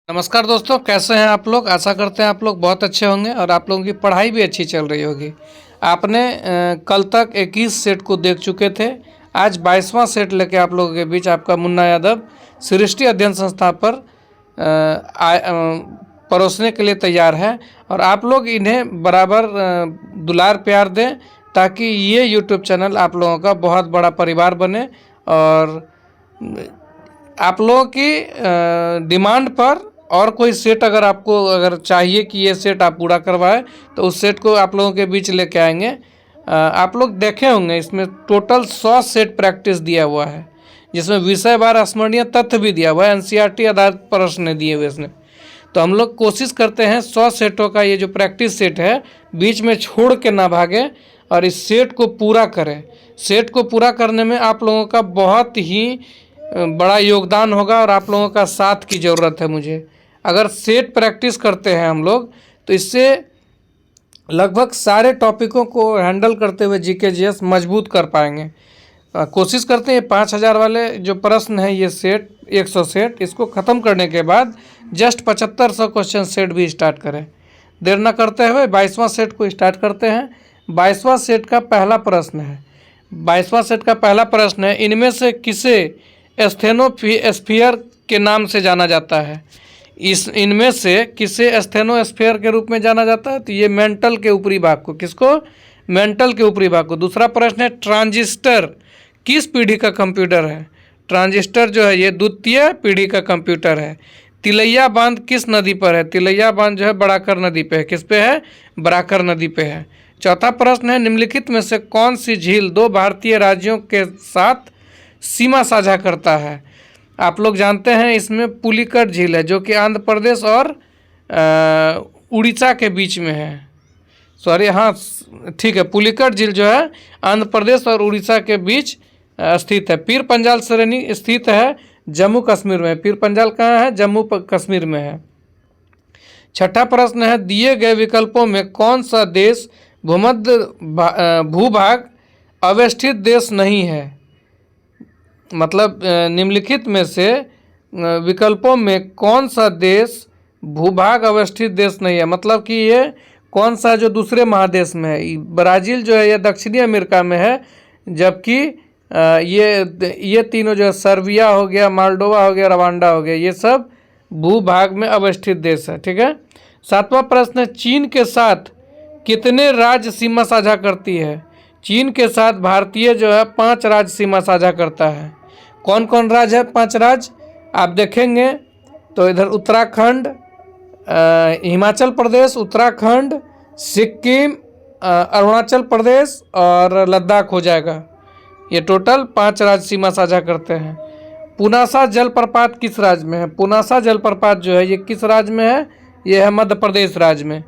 नमस्कार दोस्तों, कैसे हैं आप लोग। आशा करते हैं आप लोग बहुत अच्छे होंगे और आप लोगों की पढ़ाई भी अच्छी चल रही होगी। आपने कल तक 21 सेट को देख चुके थे। आज 22वां सेट लेके आप लोगों के बीच आपका मुन्ना यादव सृष्टि अध्ययन संस्था पर परोसने के लिए तैयार है। और आप लोग इन्हें बराबर दुलार प्यार दें ताकि ये यूट्यूब चैनल आप लोगों का बहुत बड़ा परिवार बने। और आप लोगों की डिमांड पर और कोई सेट अगर चाहिए कि ये सेट आप पूरा करवाएं तो उस सेट को आप लोगों के बीच लेके आएंगे। आप लोग देखे होंगे इसमें टोटल 100 सेट प्रैक्टिस दिया हुआ है, जिसमें विषय वार स्मरणीय तथ्य भी दिया हुआ है, एनसीईआरटी आधारित प्रश्न दिए हुए इसमें। तो हम लोग कोशिश करते हैं 100 सेटों का ये जो प्रैक्टिस सेट है बीच में छोड़ के ना भागे और इस सेट को पूरा करें। सेट को पूरा करने में आप लोगों का बहुत ही बड़ा योगदान होगा और आप लोगों का साथ की ज़रूरत है मुझे। अगर सेट प्रैक्टिस करते हैं हम लोग तो इससे लगभग सारे टॉपिकों को हैंडल करते हुए जीके जीएस मजबूत कर पाएंगे। कोशिश करते हैं 5000 वाले जो प्रश्न है ये सेट 100 सेट इसको ख़त्म करने के बाद जस्ट 7500 क्वेश्चन सेट भी स्टार्ट करें। देर न करते हुए 22वां सेट को स्टार्ट करते हैं। 22वां सेट का पहला प्रश्न है। 22वां सेट का पहला प्रश्न है, इनमें से किसे स्टेनोस्फीयर के नाम से जाना जाता है। इनमें से किसे स्टेनोस्फीयर के रूप में जाना जाता है। तो ये मेंटल के ऊपरी भाग को, किसको, मेंटल के ऊपरी भाग को। दूसरा प्रश्न है, ट्रांजिस्टर किस पीढ़ी का कंप्यूटर है। ट्रांजिस्टर जो है ये द्वितीय पीढ़ी का कंप्यूटर है। तिलैया बांध किस नदी पर है। तिलैया बांध जो है बराकर नदी पे है। किस पे है, बराकर नदी पे है। चौथा प्रश्न है, निम्नलिखित में से कौन सी झील 2 भारतीय राज्यों के साथ सीमा साझा करता है। आप लोग जानते हैं इसमें पुलिकट झील है जो कि आंध्र प्रदेश और उड़ीसा के बीच में है। सॉरी, हाँ ठीक है, पुलिकट झील जो है आंध्र प्रदेश और उड़ीसा के बीच स्थित है। पीर पंजाल श्रेणी स्थित है जम्मू कश्मीर में। पीर पंजाल कहाँ है, जम्मू कश्मीर में है। छठा प्रश्न है, दिए गए विकल्पों में कौन सा देश भूमध्य भूभाग अवस्थित देश नहीं है। मतलब निम्नलिखित में से विकल्पों में कौन सा देश भूभाग अवस्थित देश नहीं है। मतलब कि ये कौन सा जो दूसरे महादेश में है। ब्राज़ील जो है ये दक्षिणी अमेरिका में है, जबकि ये तीनों जो है सर्बिया हो गया, मोल्डोवा हो गया, रवांडा हो गया, ये सब भूभाग में अवस्थित देश है। ठीक है। सातवां प्रश्न है, चीन के साथ कितने राज्य सीमा साझा करती है। चीन के साथ भारतीय जो है 5 राज्य सीमा साझा करता है। कौन कौन राज्य है 5 राज्य आप देखेंगे तो इधर उत्तराखंड, हिमाचल प्रदेश, उत्तराखंड, सिक्किम, अरुणाचल प्रदेश और लद्दाख हो जाएगा। ये टोटल 5 राज्य सीमा साझा करते हैं। पुनासा जलप्रपात किस राज्य में है। पुनासा जलप्रपात जो है ये किस राज्य में है, ये है मध्य प्रदेश राज्य में।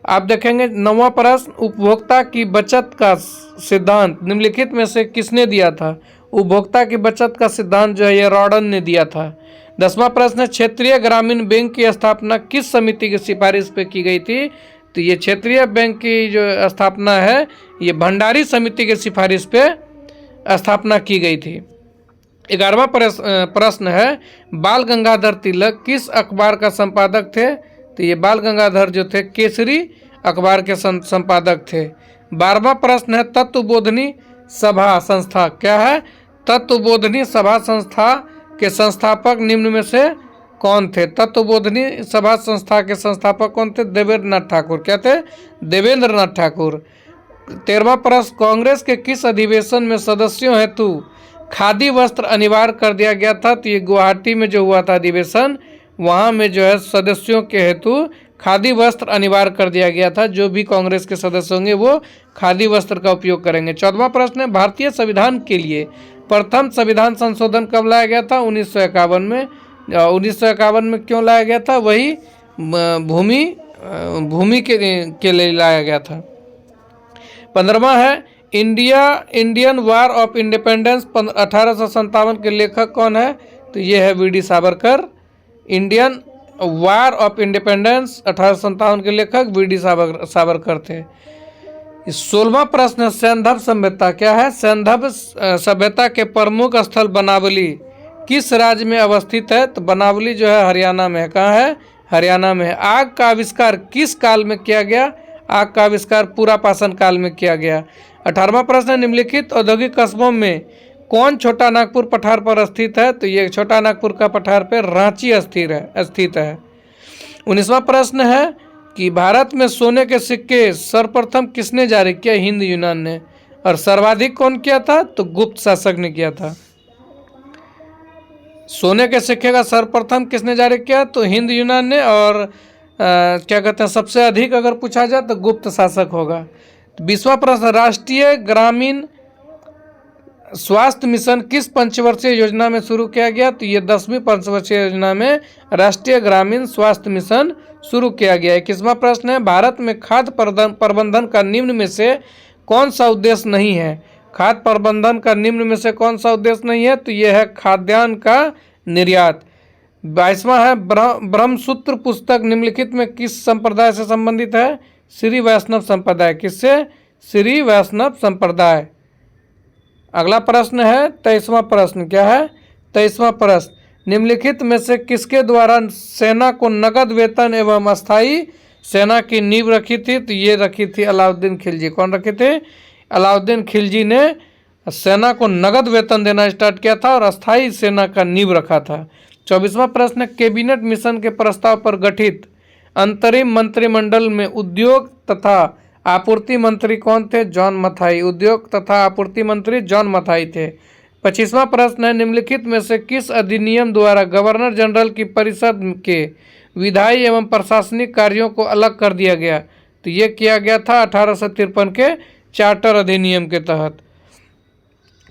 आप देखेंगे 9वां प्रश्न, उपभोक्ता की बचत का सिद्धांत निम्नलिखित में से किसने दिया था। उपभोक्ता की बचत का सिद्धांत जो है ये रॉडन ने दिया था। 10वां प्रश्न है, क्षेत्रीय ग्रामीण बैंक की स्थापना किस समिति की सिफारिश पे की गई थी। तो ये क्षेत्रीय बैंक की जो स्थापना है ये भंडारी समिति की सिफारिश पे स्थापना की गई थी। 11वां प्रश्न है, बाल गंगाधर तिलक किस अखबार का संपादक थे। तो ये बाल गंगाधर जो थे केसरी अखबार के संपादक थे। 12वां प्रश्न है, तत्वबोधिनी सभा संस्था क्या है। तत्वबोधिनी सभा संस्था के संस्थापक निम्न में से कौन थे। तत्वबोधिनी सभा संस्था के संस्थापक कौन थे, देवेंद्र नाथ ठाकुर। क्या थे, देवेंद्र नाथ ठाकुर। 13वां प्रश्न, कांग्रेस के किस अधिवेशन में सदस्यों हेतु खादी वस्त्र अनिवार्य कर दिया गया था। तो ये गुवाहाटी में जो हुआ था अधिवेशन, वहाँ में जो है सदस्यों के हेतु खादी वस्त्र अनिवार्य कर दिया गया था। जो भी कांग्रेस के सदस्य होंगे वो खादी वस्त्र का उपयोग करेंगे। 14वां प्रश्न है, भारतीय संविधान के लिए प्रथम संविधान संशोधन कब लाया गया था। 1951 में। 1951 में क्यों लाया गया था, वही भूमि के लिए लाया गया था। 15वां है, इंडियन वार ऑफ इंडिपेंडेंस 1857 के लेखक कौन है। तो ये है VD Savarkar. Indian war of independence 1857 के लेखक वीडी सावरकर थे। 16वां प्रश्न, सैंधव सभ्यता क्या है। सैंधव सभ्यता के प्रमुख स्थल बनावली किस राज्य में अवस्थित है? तो बनावली जो है हरियाणा में है। कहाँ है? हरियाणा में है। आग का आविष्कार किस काल में किया गया? आग का आविष्कार पुरापाषाण काल में किया गया। 18वां प्रश्न है, निम्नलिखित औद्योगिक कस्बों में कौन छोटा नागपुर पठार पर स्थित है? तो ये छोटा नागपुर का पठार पर रांची स्थित है। 19वां प्रश्न है कि भारत में सोने के सिक्के सर्वप्रथम किसने जारी किया? हिंद यूनान ने। और सर्वाधिक कौन किया था? तो गुप्त शासक ने किया था। सोने के सिक्के का सर्वप्रथम किसने जारी किया? तो हिंद यूनान ने। और क्या कहते हैं, सबसे अधिक अगर पूछा जाए तो गुप्त शासक होगा। 20वां प्रश्न, राष्ट्रीय ग्रामीण स्वास्थ्य मिशन किस पंचवर्षीय योजना में शुरू किया गया? तो ये 10वीं पंचवर्षीय योजना में राष्ट्रीय ग्रामीण स्वास्थ्य मिशन शुरू किया गया है। 21वां प्रश्न है, भारत में खाद्य प्रबंधन का निम्न में से कौन सा उद्देश्य नहीं है? खाद्य प्रबंधन का निम्न में से कौन सा उद्देश्य नहीं है? तो यह है खाद्यान्न का निर्यात। 22वां है, ब्रह्मसूत्र पुस्तक निम्नलिखित में किस संप्रदाय से संबंधित है? श्री वैष्णव संप्रदाय। किससे? श्री वैष्णव संप्रदाय। अगला प्रश्न है 23वां प्रश्न। क्या है? 23वां प्रश्न, निम्नलिखित में से किसके द्वारा सेना को नगद वेतन एवं अस्थायी सेना की नींव रखी थी? तो ये रखी थी अलाउद्दीन खिलजी। कौन रखे थे? अलाउद्दीन खिलजी ने सेना को नगद वेतन देना स्टार्ट किया था और अस्थायी सेना का नींव रखा था। 24वां प्रश्न, कैबिनेट मिशन के प्रस्ताव पर गठित अंतरिम मंत्रिमंडल में उद्योग तथा आपूर्ति मंत्री कौन थे? जॉन मथाई। उद्योग तथा आपूर्ति मंत्री जॉन मथाई थे। 25वां प्रश्न है, निम्नलिखित में से किस अधिनियम द्वारा गवर्नर जनरल की परिषद के विधायी एवं प्रशासनिक कार्यों को अलग कर दिया गया? तो ये किया गया था 1853 के चार्टर अधिनियम के तहत।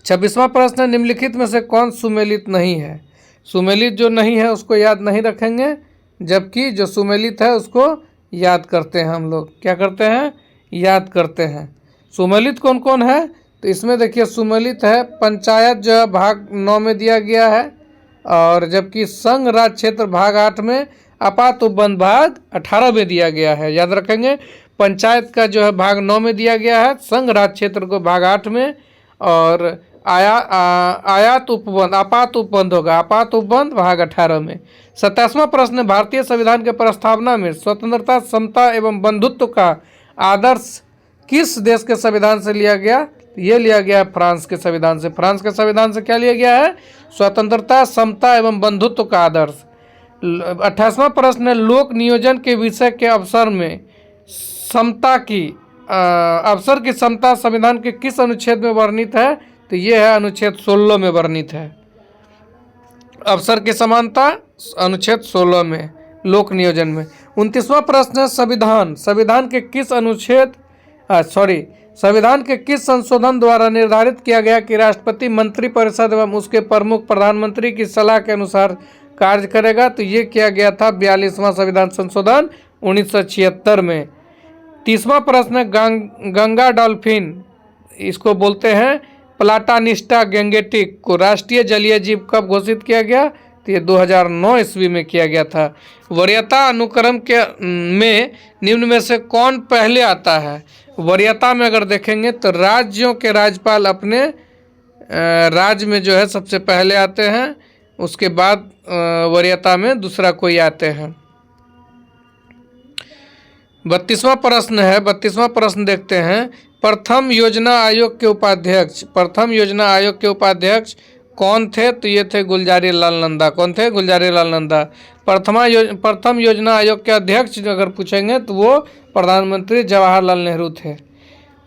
26वां प्रश्न है, निम्नलिखित में से कौन सुमेलित नहीं है? सुमेलित जो नहीं है उसको याद नहीं रखेंगे, जबकि जो सुमेलित है उसको याद करते हैं हम लोग। क्या करते हैं? याद करते हैं। सुमेलित कौन कौन है? तो इसमें देखिए सुमेलित है पंचायत जो है भाग 9 में दिया गया है, और जबकि संघ राज्य क्षेत्र भाग 8 में, आपात उपबंध भाग 18 में दिया गया है। याद रखेंगे, पंचायत का जो है भाग 9 में दिया गया है, संघ राज्य क्षेत्र को भाग 8 में, और आपात उपबंध होगा, आपात उपबंध भाग 18 में। 27वां प्रश्न, भारतीय संविधान के प्रस्तावना में स्वतंत्रता, समता एवं बंधुत्व का आदर्श किस देश के संविधान से लिया गया? ये लिया गया फ्रांस के संविधान से। फ्रांस के संविधान से क्या लिया गया है? स्वतंत्रता, समता एवं बंधुत्व का आदर्श। 28वां प्रश्न है, लोक नियोजन के विषय के अवसर में समता की अवसर की समता संविधान के किस अनुच्छेद में वर्णित है? तो ये है अनुच्छेद 16 में वर्णित है। अवसर की समानता अनुच्छेद 16 में, लोक नियोजन में। 29वां प्रश्न है, संविधान के किस अनुच्छेद संविधान के किस संशोधन द्वारा निर्धारित किया गया कि राष्ट्रपति मंत्रिपरिषद एवं उसके प्रमुख प्रधानमंत्री की सलाह के अनुसार कार्य करेगा? तो ये किया गया था 42वां संविधान संशोधन 1976 में। 30वां प्रश्न है, गंगा डॉल्फिन, इसको बोलते हैं प्लाटानिस्टा गैंगेटिक, को राष्ट्रीय जलीय जीव कब घोषित किया गया? तो ये 2009 ईस्वी में किया गया था। वरीयता अनुक्रम के में निम्न में से कौन पहले आता है? वरीयता में अगर देखेंगे तो राज्यों के राज्यपाल अपने राज्य में जो है सबसे पहले आते हैं, उसके बाद वरीयता में दूसरा कोई आते हैं। 32वां प्रश्न है, 32वां प्रश्न देखते हैं, प्रथम योजना आयोग के उपाध्यक्ष कौन थे? तो ये थे गुलजारी लाल नंदा। कौन थे? गुलजारी लाल नंदा। प्रथम योजना आयोग के अध्यक्ष अगर पूछेंगे तो वो प्रधानमंत्री जवाहरलाल नेहरू थे।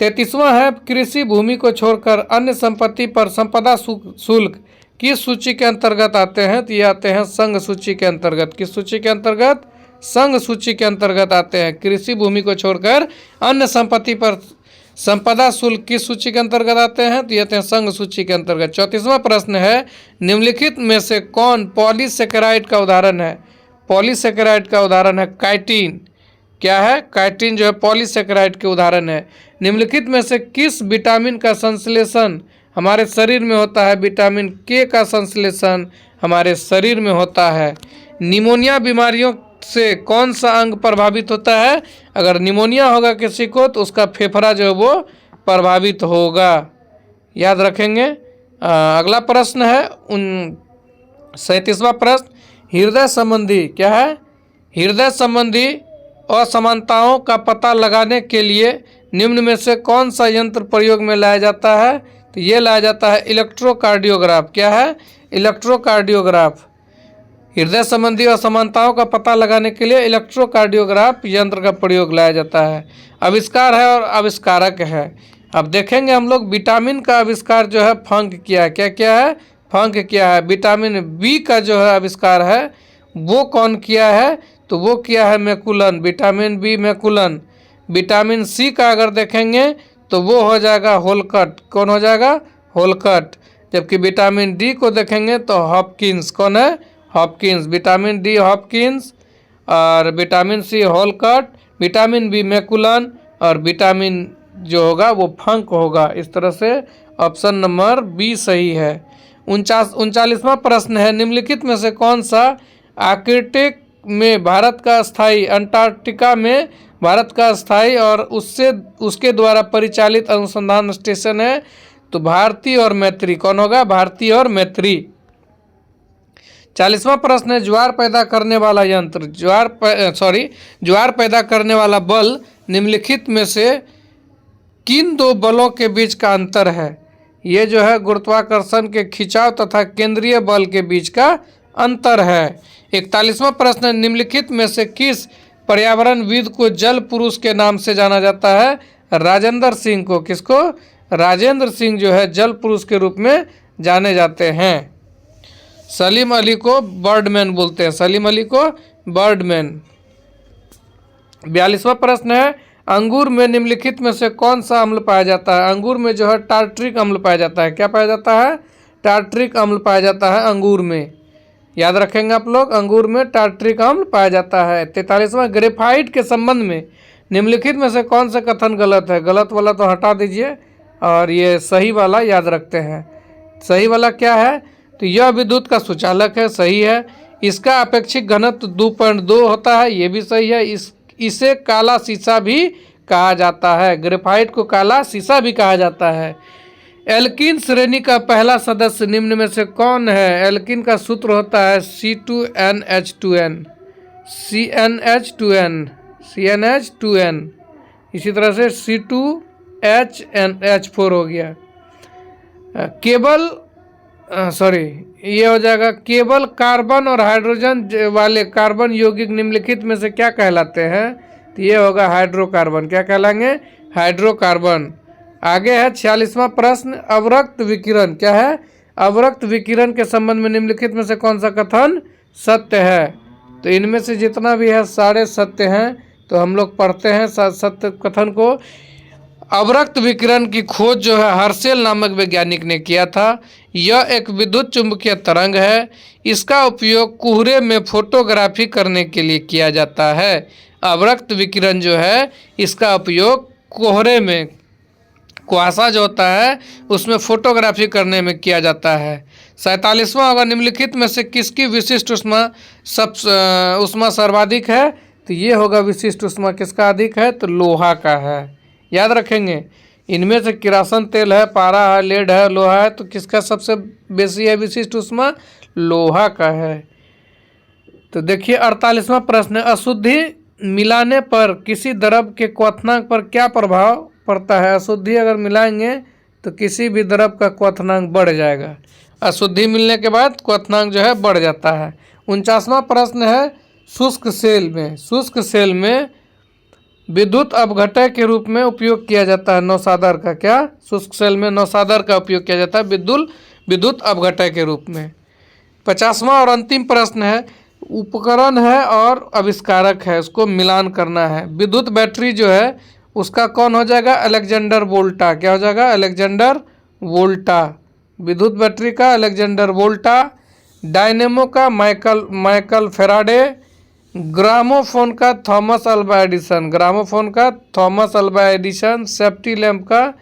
33वां है, कृषि भूमि को छोड़कर अन्य संपत्ति पर संपदा शुल्क किस सूची के अंतर्गत आते हैं? तो ये आते हैं संघ सूची के अंतर्गत। किस सूची के अंतर्गत? संघ सूची के अंतर्गत आते हैं। कृषि भूमि को छोड़कर अन्य संपत्ति पर संपदा शुल्क किस सूची के अंतर्गत आते हैं? तो ये आते हैं संघ सूची के अंतर्गत। 34वां प्रश्न है, निम्नलिखित में से कौन पॉलीसेकेराइड का उदाहरण है? पॉलीसेकेराइड का उदाहरण है काइटिन। क्या है? काइटिन जो है पॉलीसेकेराइड के उदाहरण है। निम्नलिखित में से किस विटामिन का संश्लेषण हमारे शरीर में होता है? विटामिन के का संश्लेषण हमारे शरीर में होता है। निमोनिया बीमारियों से कौन सा अंग प्रभावित होता है? अगर निमोनिया होगा किसी को तो उसका फेफड़ा जो है वो प्रभावित होगा। याद रखेंगे। अगला प्रश्न है 37वां प्रश्न, हृदय संबंधी क्या है, हृदय संबंधी असमानताओं का पता लगाने के लिए निम्न में से कौन सा यंत्र प्रयोग में लाया जाता है, तो ये लाया जाता है इलेक्ट्रोकार्डियोग्राफ। क्या है, इलेक्ट्रोकार्डियोग्राफ। हृदय संबंधी असमानताओं का पता लगाने के लिए इलेक्ट्रोकार्डियोग्राफ यंत्र का प्रयोग लाया जाता है। आविष्कार है और आविष्कारक है। अब देखेंगे हम लोग विटामिन का आविष्कार जो है फंक किया है। क्या क्या है, फंक किया है। विटामिन बी का जो है आविष्कार है वो कौन किया है, तो वो किया है मैकुलन, विटामिन बी मैकुलन। विटामिन सी का अगर देखेंगे तो वो हो जाएगा होलकट। कौन हो जाएगा, होलकट। जबकि विटामिन डी को देखेंगे तो हॉपकिंस। कौन है, हॉपकिंस। विटामिन डी हॉपकिंस और विटामिन सी होलकट, विटामिन बी मैकुलन और विटामिन जो होगा वो फंक होगा। इस तरह से ऑप्शन नंबर बी सही है। 39वां प्रश्न है, निम्नलिखित में से कौन सा आर्कटिक में भारत का स्थायी, अंटार्कटिका में भारत का स्थायी और उसके द्वारा परिचालित अनुसंधान स्टेशन है, तो भारती और मैत्री। कौन होगा, भारती और मैत्री। 40वां प्रश्न है, ज्वार पैदा करने वाला यंत्र, ज्वार पैदा करने वाला बल निम्नलिखित में से किन दो बलों के बीच का अंतर है। ये जो है गुरुत्वाकर्षण के खिंचाव तथा केंद्रीय बल के बीच का अंतर है। 41वां प्रश्न है, निम्नलिखित में से किस पर्यावरणविद को जल पुरुष के नाम से जाना जाता है, राजेंद्र सिंह को। किसको, राजेंद्र सिंह जो है जल पुरुष के रूप में जाने जाते हैं। सलीम अली को बर्डमैन बोलते हैं, सलीम अली को बर्डमैन। 42वां प्रश्न है, अंगूर में निम्नलिखित में से कौन सा अम्ल पाया जाता है। अंगूर में जो है टार्ट्रिक अम्ल पाया जाता है। क्या पाया जाता है, टार्ट्रिक अम्ल पाया जाता है अंगूर में। याद रखेंगे आप लोग, अंगूर में टार्ट्रिक अम्ल पाया जाता है। 43वां, ग्रेफाइट के संबंध में निम्नलिखित में से कौन सा कथन गलत है। गलत वाला तो हटा दीजिए और ये सही वाला याद रखते हैं। सही वाला क्या है, तो यह विद्युत का सुचालक है, सही है। इसका अपेक्षिक घनत्व 2.2 होता है, ये भी सही है। इसे काला शीशा भी कहा जाता है, ग्रेफाइट को काला शीशा भी कहा जाता है। एल्किन श्रेणी का पहला सदस्य निम्न में से कौन है। एल्किन का सूत्र होता है C2NH2N, CNH2N। इसी तरह से C2HNH4 हो गया। केवल ये हो जाएगा, केवल कार्बन और हाइड्रोजन वाले कार्बन यौगिक निम्नलिखित में से क्या कहलाते हैं, तो ये होगा हाइड्रोकार्बन। क्या कहलाएंगे, हाइड्रोकार्बन। आगे है 46वां प्रश्न, अवरक्त विकिरण। क्या है, अवरक्त विकिरण के संबंध में निम्नलिखित में से कौन सा कथन सत्य है। तो इनमें से जितना भी है सारे सत्य हैं, तो हम लोग पढ़ते हैं सत्य कथन को। अवरक्त विकिरण की खोज जो है हर्शेल नामक वैज्ञानिक ने किया था। यह एक विद्युत चुंबकीय तरंग है। इसका उपयोग कोहरे में फोटोग्राफी करने के लिए किया जाता है। अवरक्त विकिरण जो है इसका उपयोग कोहरे में, कुआसा जो होता है उसमें फोटोग्राफी करने में किया जाता है। 47वां होगा, निम्नलिखित में से किसकी विशिष्ट उष्मा सर्वाधिक है, तो ये होगा विशिष्ट उष्मा किसका अधिक है, तो लोहा का है। याद रखेंगे, इनमें से किरासन तेल है, पारा है, लेड है, लोहा है, तो किसका सबसे बेसी है विशिष्ट उष्मा, लोहा का है। तो देखिए 48वां प्रश्न, अशुद्धि मिलाने पर किसी द्रव के क्वथनांक पर क्या प्रभाव पड़ता है। अशुद्धि अगर मिलाएंगे तो किसी भी द्रव का क्वथनांक बढ़ जाएगा। अशुद्धि मिलने के बाद क्वथनांक जो है बढ़ जाता है। 49वां प्रश्न है, शुष्क सेल में विद्युत अपघटय के रूप में उपयोग किया जाता है नौसादर का। क्या, शुष्क सेल में नौसादर का उपयोग किया जाता है विद्युत अपघटय के रूप में। 50वां और अंतिम प्रश्न है, उपकरण है और आविष्कारक है, उसको मिलान करना है। विद्युत बैटरी जो है उसका कौन हो जाएगा, अलेक्जेंडर वोल्टा। क्या हो जाएगा, अलेक्जेंडर वोल्टा। विद्युत बैटरी का अलेक्जेंडर वोल्टा। डायनेमो का माइकल फेराडे। ग्रामोफोन का Thomas Alva Edison. Safety lamp का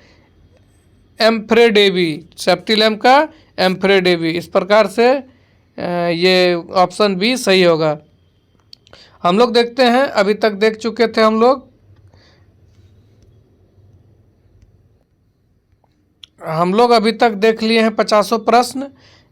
एम्फ्रेडेवी। इस प्रकार से ये ऑप्शन बी सही होगा। हम लोग देखते हैं, अभी तक देख चुके थे हम लोग अभी तक देख लिए हैं 50 प्रश्न।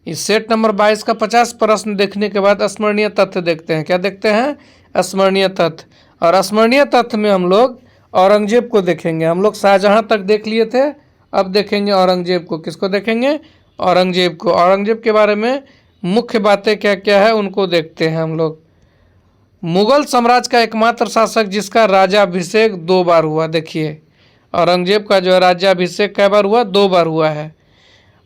इस सेट नंबर 22 का 50 प्रश्न देखने के बाद स्मरणीय तथ्य देखते हैं। क्या देखते हैं? स्मरणीय तथ्य। और स्मरणीय तथ्य में हम लोग औरंगजेब को देखेंगे। हम लोग शाहजहां तक देख लिए थे, अब देखेंगे औरंगजेब को। किसको देखेंगे? औरंगजेब को। औरंगजेब के बारे में मुख्य बातें क्या क्या है उनको देखते हैं हम लोग। मुगल साम्राज्य का एकमात्र शासक जिसका राज्याभिषेक 2 बार हुआ। देखिए औरंगजेब का जो है राज्याभिषेक कै बार हुआ? 2 बार हुआ है।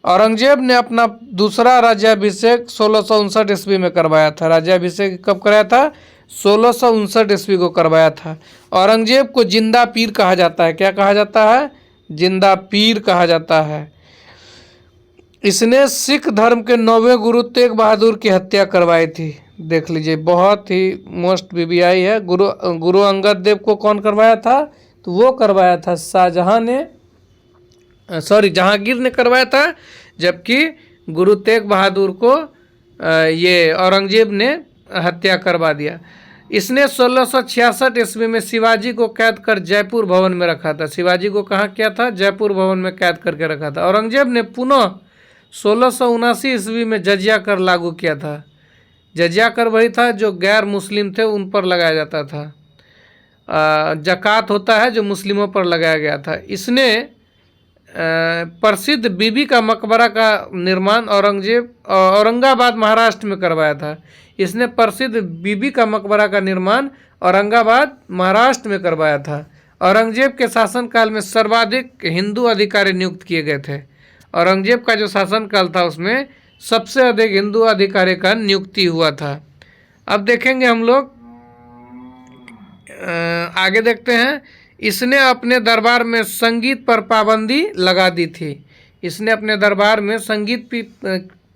औरंगजेब ने अपना दूसरा राज्याभिषेक 1659 ईस्वी में करवाया था। राज्याभिषेक कब कराया था? 1659 ईस्वी को करवाया था। औरंगजेब को जिंदा पीर कहा जाता है। क्या कहा जाता है? जिंदा पीर कहा जाता है। इसने सिख धर्म के 9वें गुरु तेग बहादुर की हत्या करवाई थी। देख लीजिए, बहुत ही मोस्ट बीबीआई है। गुरु अंगद देव को कौन करवाया था? तो वो करवाया था शाहजहां ने, जहांगीर ने करवाया था, जबकि गुरु तेग बहादुर को ये औरंगजेब ने हत्या करवा दिया। इसने 1666 ईस्वी में शिवाजी को कैद कर जयपुर भवन में रखा था। शिवाजी को कहाँ किया था? जयपुर भवन में कैद करके रखा था। औरंगजेब ने पुनः 1679 ईस्वी में जजिया कर लागू किया था। जजिया कर वही था जो गैर मुस्लिम थे उन पर लगाया जाता था। जकात होता है जो मुस्लिमों पर लगाया गया था। इसने प्रसिद्ध बीबी का मकबरा का निर्माण औरंगाबाद महाराष्ट्र में करवाया था। इसने प्रसिद्ध बीबी का मकबरा का निर्माण औरंगाबाद महाराष्ट्र में करवाया था। औरंगजेब के शासनकाल में सर्वाधिक हिंदू अधिकारी नियुक्त किए गए थे। औरंगजेब का जो शासनकाल था उसमें सबसे अधिक हिंदू अधिकारी का नियुक्ति हुआ था। अब देखेंगे हम लोग, आगे देखते हैं। इसने अपने दरबार में संगीत पर पाबंदी लगा दी थी। इसने अपने दरबार में संगीत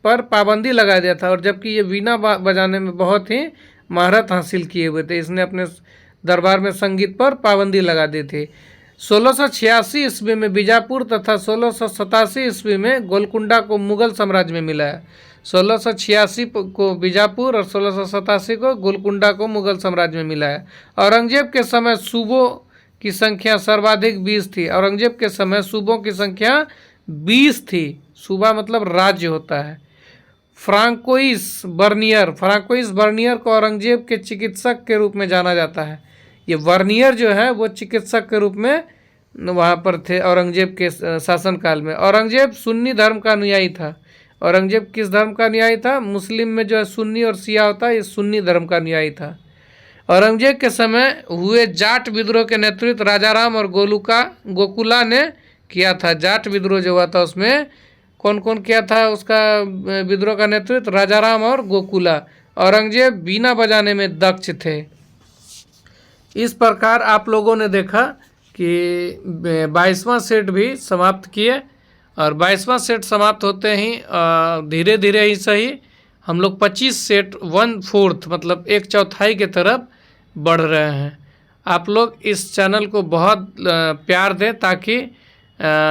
पर पाबंदी लगा दिया था, और जबकि ये वीणा बजाने में बहुत ही महारत हासिल किए हुए थे। इसने अपने दरबार में संगीत पर पाबंदी लगा दी थी। 1686 ईस्वी में बीजापुर तथा 1687 ईस्वी में गोलकुंडा को मुगल साम्राज्य में मिलाया। 1686 को बीजापुर और 1687 को गोलकुंडा को मुगल साम्राज्य में मिलाया। औरंगजेब के समय सूबों की संख्या सर्वाधिक 20 थी। औरंगजेब के समय सूबों की संख्या 20 थी। सूबा मतलब राज्य होता है। फ्रांकोइस बर्नियर को औरंगजेब के चिकित्सक के रूप में जाना जाता है। ये बर्नियर जो है वो चिकित्सक के रूप में वहाँ पर थे औरंगजेब के शासनकाल में। औरंगजेब सुन्नी धर्म का अनुयायी था। औरंगजेब किस धर्म का अनुयायी था? मुस्लिम में जो है सुन्नी और शिया होता है, ये सुन्नी धर्म का अनुयायी था। औरंगजेब के समय हुए जाट विद्रोह के नेतृत्व राजाराम और गोकुला ने किया था। जाट विद्रोह जो हुआ था उसमें कौन कौन किया था? उसका विद्रोह का नेतृत्व राजाराम और गोकुला। औरंगजेब बीना बजाने में दक्ष थे। इस प्रकार आप लोगों ने देखा कि 22वां सेट भी समाप्त किए, और 22वां सेट समाप्त होते ही धीरे धीरे ही सही हम लोग 25 सेट 1/4 मतलब 1/4 की तरफ बढ़ रहे हैं। आप लोग इस चैनल को बहुत प्यार दें ताकि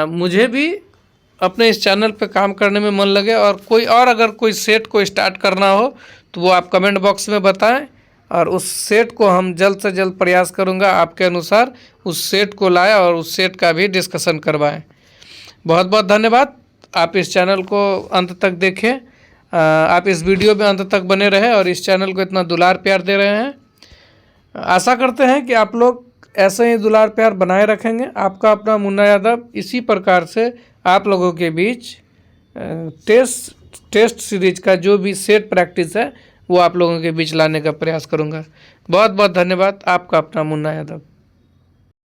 मुझे भी अपने इस चैनल पे काम करने में मन लगे, और अगर कोई सेट को स्टार्ट करना हो तो वो आप कमेंट बॉक्स में बताएं, और उस सेट को हम जल्द से जल्द प्रयास करूंगा आपके अनुसार उस सेट को लाए और उस सेट का भी डिस्कशन करवाएं। बहुत बहुत धन्यवाद। आप इस चैनल को अंत तक देखें, आप इस वीडियो में अंत तक बने रहे और इस चैनल को इतना दुलार प्यार दे रहे हैं। आशा करते हैं कि आप लोग ऐसे ही दुलार प्यार बनाए रखेंगे। आपका अपना मुन्ना यादव इसी प्रकार से आप लोगों के बीच टेस्ट सीरीज का जो भी सेट प्रैक्टिस है वो आप लोगों के बीच लाने का प्रयास करूंगा। बहुत बहुत धन्यवाद। आपका अपना मुन्ना यादव।